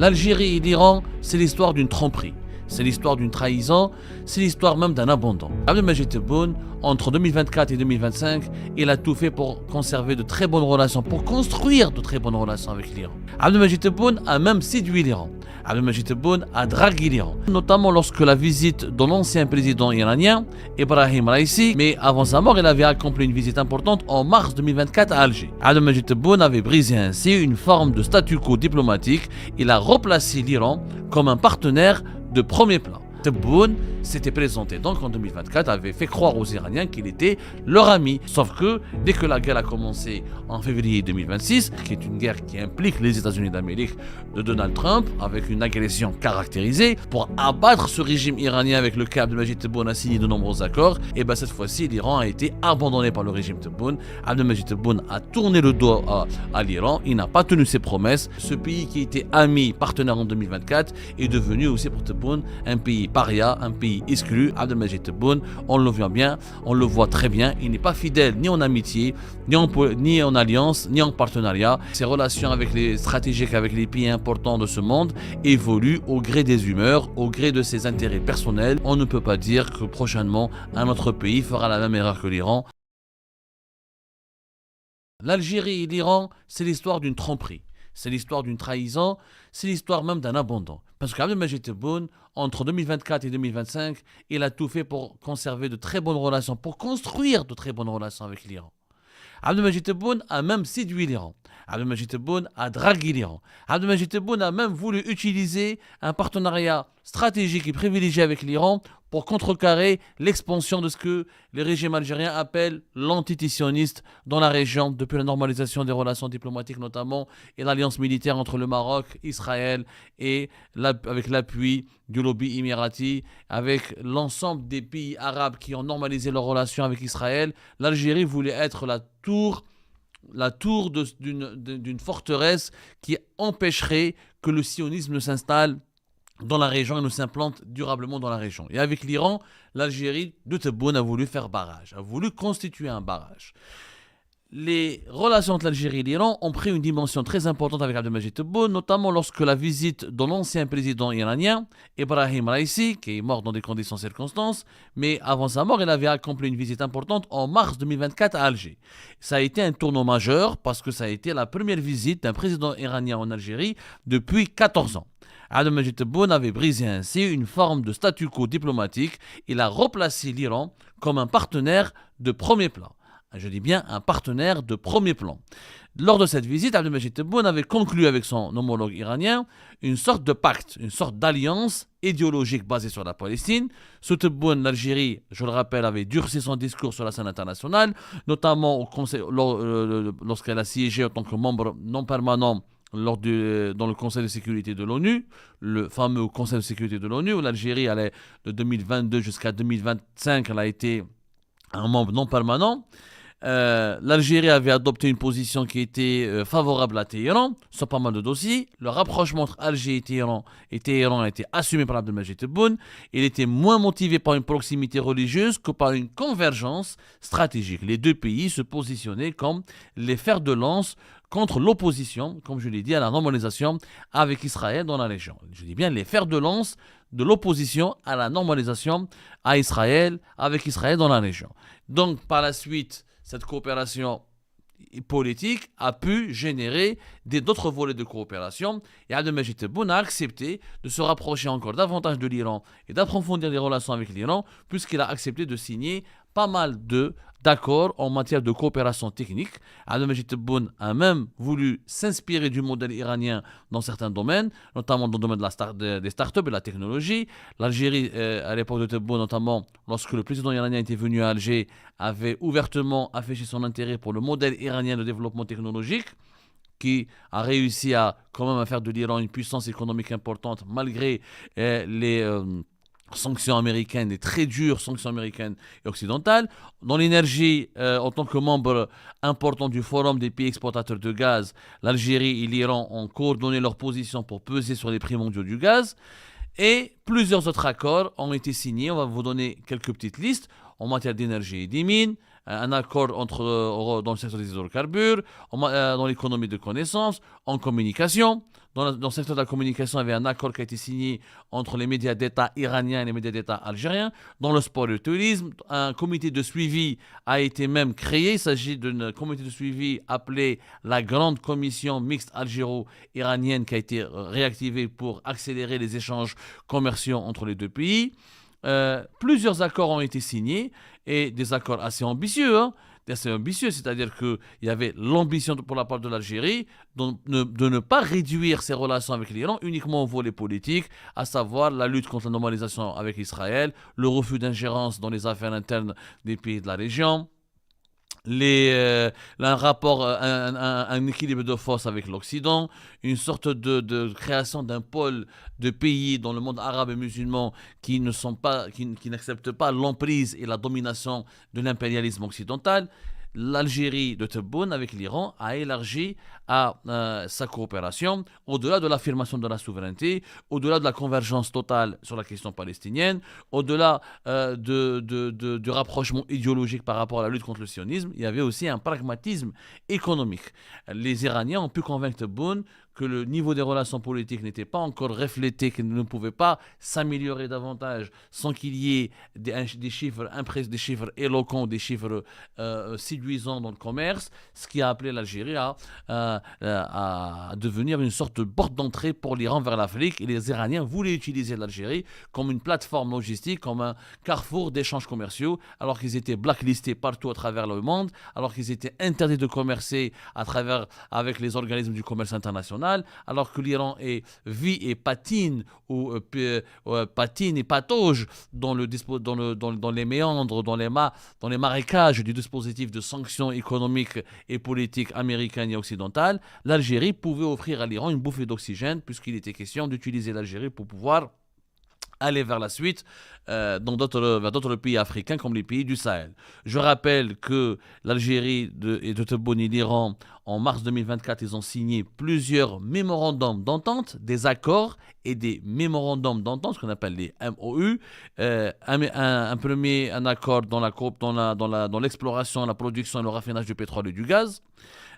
L'Algérie et l'Iran, c'est l'histoire d'une tromperie. C'est l'histoire d'une trahison, c'est l'histoire même d'un abandon. Abdelmajid Tebboune, entre 2024 et 2025, il a tout fait pour conserver de très bonnes relations, pour construire de très bonnes relations avec l'Iran. Abdelmajid Tebboune a même séduit l'Iran. Abdelmajid Tebboune a dragué l'Iran, notamment lorsque la visite de l'ancien président iranien, Ebrahim Raïssi, mais avant sa mort, il avait accompli une visite importante en mars 2024 à Alger. Abdelmajid Tebboune avait brisé ainsi une forme de statu quo diplomatique. Il a replacé l'Iran comme un partenaire de premier plan. Tebboune s'était présenté donc en 2024, avait fait croire aux Iraniens qu'il était leur ami. Sauf que dès que la guerre a commencé en février 2026, qui est une guerre qui implique les États-Unis d'Amérique de Donald Trump, avec une agression caractérisée pour abattre ce régime iranien avec lequel Abdelmajid Tebboune a signé de nombreux accords, et bien cette fois-ci l'Iran a été abandonné par le régime Tebboune. Abdelmajid Tebboune a tourné le dos à l'Iran, il n'a pas tenu ses promesses. Ce pays qui était ami, partenaire en 2024, est devenu aussi pour Tebboune un pays paria, un pays exclu. Abdelmajid Tebboune, on le voit bien, on le voit très bien, il n'est pas fidèle ni en amitié, ni en alliance, ni en partenariat. Ses relations stratégiques avec les pays importants de ce monde évoluent au gré des humeurs, au gré de ses intérêts personnels. On ne peut pas dire que prochainement un autre pays fera la même erreur que l'Iran. L'Algérie et l'Iran, c'est l'histoire d'une tromperie. C'est l'histoire d'une trahison, c'est l'histoire même d'un abandon. Parce qu'Abdelmajid Tebboune, entre 2024 et 2025, il a tout fait pour conserver de très bonnes relations, pour construire de très bonnes relations avec l'Iran. Abdelmajid Tebboune a même séduit l'Iran. Abdelmajid Tebboune a dragué l'Iran. Abdelmajid Tebboune a même voulu utiliser un partenariat stratégique et privilégié avec l'Iran pour contrecarrer l'expansion de ce que les régimes algériens appellent l'antitétionniste dans la région depuis la normalisation des relations diplomatiques notamment et l'alliance militaire entre le Maroc, Israël et avec l'appui du lobby émirati, avec l'ensemble des pays arabes qui ont normalisé leurs relations avec Israël. L'Algérie voulait être la tour d'une forteresse qui empêcherait que le sionisme ne s'installe dans la région et ne s'implante durablement dans la région. Et avec l'Iran, l'Algérie de Tebboune a voulu faire barrage, a voulu constituer un barrage. Les relations entre l'Algérie et l'Iran ont pris une dimension très importante avec Abdelmajid Tebboune, notamment lorsque la visite de l'ancien président iranien, Ebrahim Raïssi, qui est mort dans des conditions circonstances, mais avant sa mort, il avait accompli une visite importante en mars 2024 à Alger. Ça a été un tournant majeur parce que ça a été la première visite d'un président iranien en Algérie depuis 14 ans. Abdelmajid Tebboune avait brisé ainsi une forme de statu quo diplomatique. Il a replacé l'Iran comme un partenaire de premier plan. Je dis bien un partenaire de premier plan. Lors de cette visite, Abdelmajid Tebboune avait conclu avec son homologue iranien une sorte de pacte, une sorte d'alliance idéologique basée sur la Palestine. Sous Tebboune, l'Algérie, je le rappelle, avait durci son discours sur la scène internationale, notamment lorsqu'elle a siégé en tant que membre non permanent dans le Conseil de sécurité de l'ONU, le fameux Conseil de sécurité de l'ONU, où l'Algérie allait de 2022 jusqu'à 2025, elle a été un membre non permanent. L'Algérie avait adopté une position qui était favorable à Téhéran sur pas mal de dossiers. Le rapprochement entre Alger et Téhéran a été assumé par Abdelmajid Tebboune. Il était moins motivé par une proximité religieuse que par une convergence stratégique. Les deux pays se positionnaient comme les fers de lance contre l'opposition, comme je l'ai dit, à la normalisation avec Israël dans la région. Je dis bien les fers de lance de l'opposition à la normalisation avec Israël dans la région. Donc, par la suite, cette coopération politique a pu générer d'autres volets de coopération et Abdelmajid Tebboune a accepté de se rapprocher encore davantage de l'Iran et d'approfondir les relations avec l'Iran puisqu'il a accepté de signer pas mal d'accords en matière de coopération technique. Abdelmajid Tebboune a même voulu s'inspirer du modèle iranien dans certains domaines, notamment dans le domaine des startups et de la technologie. L'Algérie, à l'époque de Tebboune, notamment lorsque le président iranien était venu à Alger, avait ouvertement affiché son intérêt pour le modèle iranien de développement technologique, qui a réussi à quand même à faire de l'Iran une puissance économique importante malgré les sanctions américaines, des très dures sanctions américaines et occidentales. Dans l'énergie, en tant que membre important du Forum des pays exportateurs de gaz, l'Algérie et l'Iran ont coordonné leurs positions pour peser sur les prix mondiaux du gaz. Et plusieurs autres accords ont été signés. On va vous donner quelques petites listes en matière d'énergie et des mines, un accord dans le secteur des hydrocarbures, dans l'économie de connaissances, en communication. Dans le secteur de la communication, il y avait un accord qui a été signé entre les médias d'État iraniens et les médias d'État algériens. Dans le sport et le tourisme, un comité de suivi a été même créé. Il s'agit d'un comité de suivi appelé la Grande Commission mixte algéro-iranienne qui a été réactivée pour accélérer les échanges commerciaux entre les deux pays. Plusieurs accords ont été signés et des accords assez ambitieux, c'est-à-dire qu'il y avait l'ambition pour la part de l'Algérie de ne pas réduire ses relations avec l'Iran uniquement au volet politique, à savoir la lutte contre la normalisation avec Israël, le refus d'ingérence dans les affaires internes des pays de la région, un rapport, un équilibre de force avec l'Occident, une sorte de création d'un pôle de pays dans le monde arabe et musulman qui n'acceptent pas l'emprise et la domination de l'impérialisme occidental. L'Algérie de Tebboune avec l'Iran a élargi sa coopération au-delà de l'affirmation de la souveraineté, au-delà de la convergence totale sur la question palestinienne, au-delà du rapprochement idéologique par rapport à la lutte contre le sionisme. Il y avait aussi un pragmatisme économique. Les Iraniens ont pu convaincre Tebboune que le niveau des relations politiques n'était pas encore reflété, qu'il ne pouvait pas s'améliorer davantage sans qu'il y ait des chiffres éloquents, des chiffres séduisants dans le commerce, ce qui a appelé l'Algérie à devenir une sorte de porte d'entrée pour l'Iran vers l'Afrique. Et les Iraniens voulaient utiliser l'Algérie comme une plateforme logistique, comme un carrefour d'échanges commerciaux, alors qu'ils étaient blacklistés partout à travers le monde, alors qu'ils étaient interdits de commercer avec les organismes du commerce international, alors que l'Iran vit et patine ou patine et patauge dans les méandres, dans les marécages du dispositif de sanctions économiques et politiques américaines et occidentales. L'Algérie pouvait offrir à l'Iran une bouffée d'oxygène puisqu'il était question d'utiliser l'Algérie pour pouvoir aller vers la suite vers d'autres pays africains comme les pays du Sahel. Je rappelle que l'Algérie et de Tebboune et l'Iran, en mars 2024, ils ont signé plusieurs mémorandums d'entente, des accords et des mémorandums d'entente, ce qu'on appelle les MOU. Un accord dans l'exploration, la production et le raffinage du pétrole et du gaz.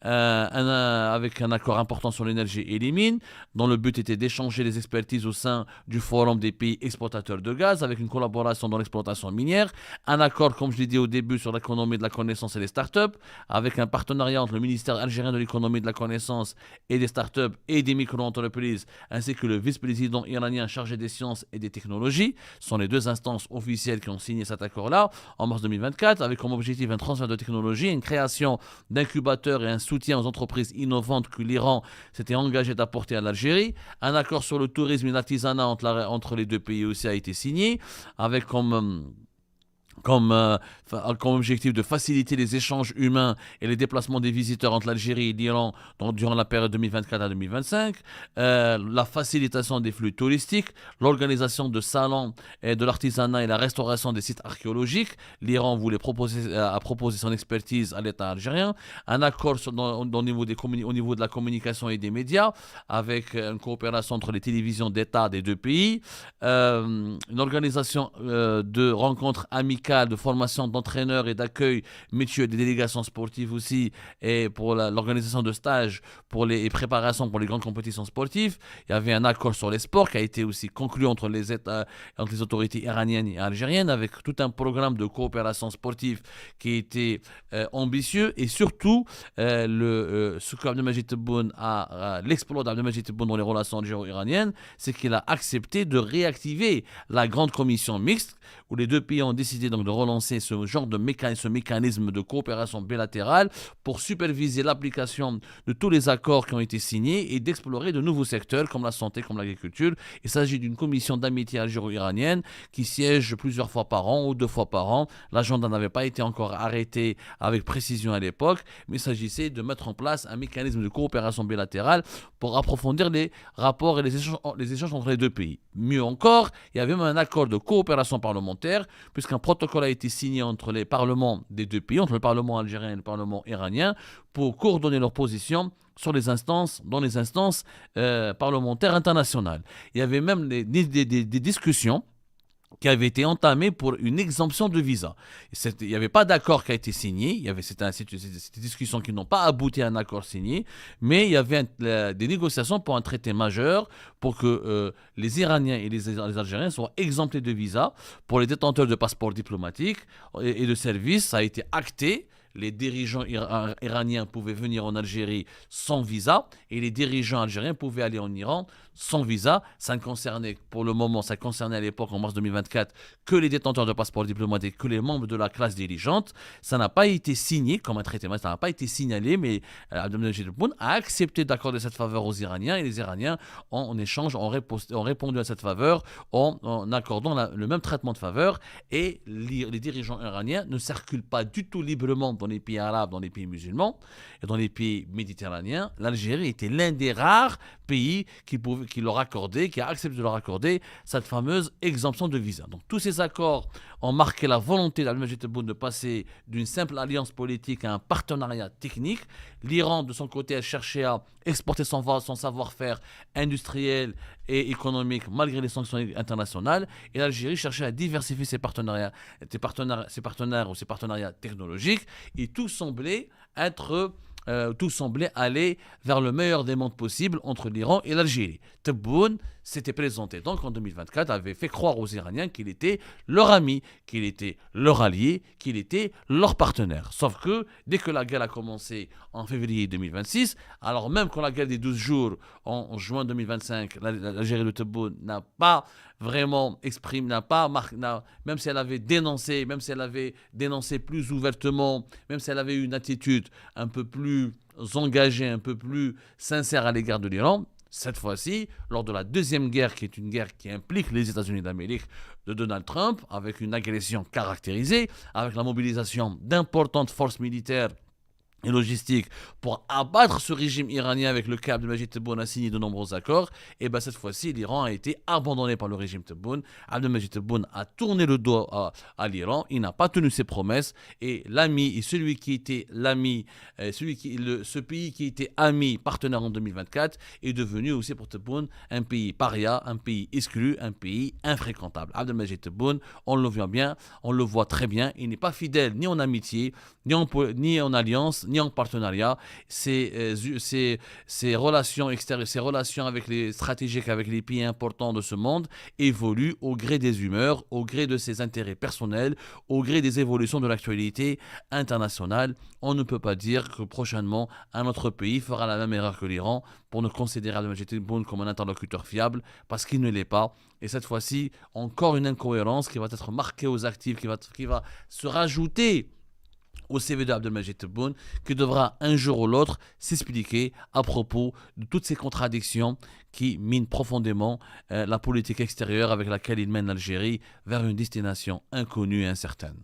Avec un accord important sur l'énergie et les mines, dont le but était d'échanger les expertises au sein du Forum des pays exportateurs de gaz, avec une collaboration dans l'exploitation minière. Un accord, comme je l'ai dit au début, sur l'économie de la connaissance et les startups, avec un partenariat entre le ministère algérien de l'économie de la connaissance et des startups et des micro-entreprises, ainsi que le vice-président iranien chargé des sciences et des technologies. Ce sont les deux instances officielles qui ont signé cet accord-là en mars 2024, avec comme objectif un transfert de technologie, une création d'incubateurs et un soutien aux entreprises innovantes que l'Iran s'était engagé d'apporter à l'Algérie. Un accord sur le tourisme et l'artisanat entre les deux pays aussi a été signé, avec comme objectif de faciliter les échanges humains et les déplacements des visiteurs entre l'Algérie et l'Iran durant la période 2024 à 2025, la facilitation des flux touristiques, l'organisation de salons et de l'artisanat et la restauration des sites archéologiques. L'Iran a proposé son expertise à l'État algérien, un accord au niveau de la communication et des médias, avec une coopération entre les télévisions d'État des deux pays, une organisation de rencontres amicales, de formation d'entraîneurs et d'accueil métiers des délégations sportives aussi, et pour l'organisation de stages et préparation pour les grandes compétitions sportives. Il y avait un accord sur les sports qui a été aussi conclu entre les autorités iraniennes et algériennes, avec tout un programme de coopération sportive qui était ambitieux. Et surtout, ce qu'Abdelmajid Tebboune l'exploit d'Abdelmajid Tebboune dans les relations algéro-iraniennes, c'est qu'il a accepté de réactiver la grande commission mixte, où les deux pays ont décidé donc de relancer ce genre de mécanisme de coopération bilatérale pour superviser l'application de tous les accords qui ont été signés et d'explorer de nouveaux secteurs comme la santé, comme l'agriculture. Il s'agit d'une commission d'amitié algéro-iranienne qui siège plusieurs fois par an ou 2 fois par an. L'agenda n'avait pas été encore arrêté avec précision à l'époque, mais il s'agissait de mettre en place un mécanisme de coopération bilatérale pour approfondir les rapports et les échanges entre les deux pays. Mieux encore, il y avait même un accord de coopération parlementaire, puisqu'un protocole a été signé entre les parlements des deux pays, entre le parlement algérien et le parlement iranien, pour coordonner leurs positions dans les instances parlementaires internationales. Il y avait même des discussions qui avait été entamé pour une exemption de visa. Il n'y avait pas d'accord qui a été signé, c'était des discussions qui n'ont pas abouti à un accord signé, mais il y avait des négociations pour un traité majeur pour que les Iraniens et les Algériens soient exemptés de visa. Pour les détenteurs de passeports diplomatiques et de services, ça a été acté. Les dirigeants iraniens pouvaient venir en Algérie sans visa et les dirigeants algériens pouvaient aller en Iran sans visa. Ça concernait à l'époque, en mars 2024, que les détenteurs de passeports diplomatiques, que les membres de la classe dirigeante. Ça n'a pas été signé comme un traité, ça n'a pas été signalé, mais Abdelmajid Tebboune a accepté d'accorder cette faveur aux Iraniens et les Iraniens, en échange, ont répondu à cette faveur en accordant le même traitement de faveur. Et les dirigeants iraniens ne circulent pas du tout librement dans les pays arabes, dans les pays musulmans et dans les pays méditerranéens. L'Algérie était l'un des rares pays qui a accepté de leur accorder cette fameuse exemption de visa. Donc tous ces accords ont marqué la volonté d'Abdelmajid Tebboune de passer d'une simple alliance politique à un partenariat technique. L'Iran, de son côté, a cherché à exporter son savoir-faire industriel et économique malgré les sanctions internationales. Et l'Algérie cherchait à diversifier ses partenariats technologiques. Et tout semblait aller vers le meilleur des mondes possibles entre l'Iran et l'Algérie. Tebboune s'était présenté donc en 2024, avait fait croire aux Iraniens qu'il était leur ami, qu'il était leur allié, qu'il était leur partenaire. Sauf que dès que la guerre a commencé en février 2026, alors même quand la guerre des 12 jours en juin 2025, l'Algérie de Tebboune n'a pas vraiment exprimé, même si elle avait dénoncé plus ouvertement, même si elle avait eu une attitude un peu plus engagée, un peu plus sincère à l'égard de l'Iran, cette fois-ci, lors de la deuxième guerre, qui est une guerre qui implique les États-Unis d'Amérique de Donald Trump, avec une agression caractérisée, avec la mobilisation d'importantes forces militaires et logistique pour abattre ce régime iranien avec lequel Abdelmajid Tebboune a signé de nombreux accords, et bien cette fois-ci, l'Iran a été abandonné par le régime Tebboune. Abdelmajid Tebboune a tourné le dos à l'Iran, il n'a pas tenu ses promesses, et ce pays qui était ami, partenaire en 2024, est devenu aussi pour Tebboune un pays paria, un pays exclu, un pays infréquentable. Abdelmajid Tebboune, on le voit très bien, il n'est pas fidèle ni en amitié, ni en alliance, ni en partenariat. Ces relations extérieures, ces relations stratégiques avec les pays importants de ce monde évoluent au gré des humeurs, au gré de ses intérêts personnels, au gré des évolutions de l'actualité internationale. On ne peut pas dire que prochainement un autre pays fera la même erreur que l'Iran pour ne considérer Abdelmajid Tebboune comme un interlocuteur fiable, parce qu'il ne l'est pas. Et cette fois-ci, encore une incohérence qui va être marquée aux actifs, qui va se rajouter au CV de Abdelmajid Tebboune, qui devra un jour ou l'autre s'expliquer à propos de toutes ces contradictions qui minent profondément la politique extérieure avec laquelle il mène l'Algérie vers une destination inconnue et incertaine.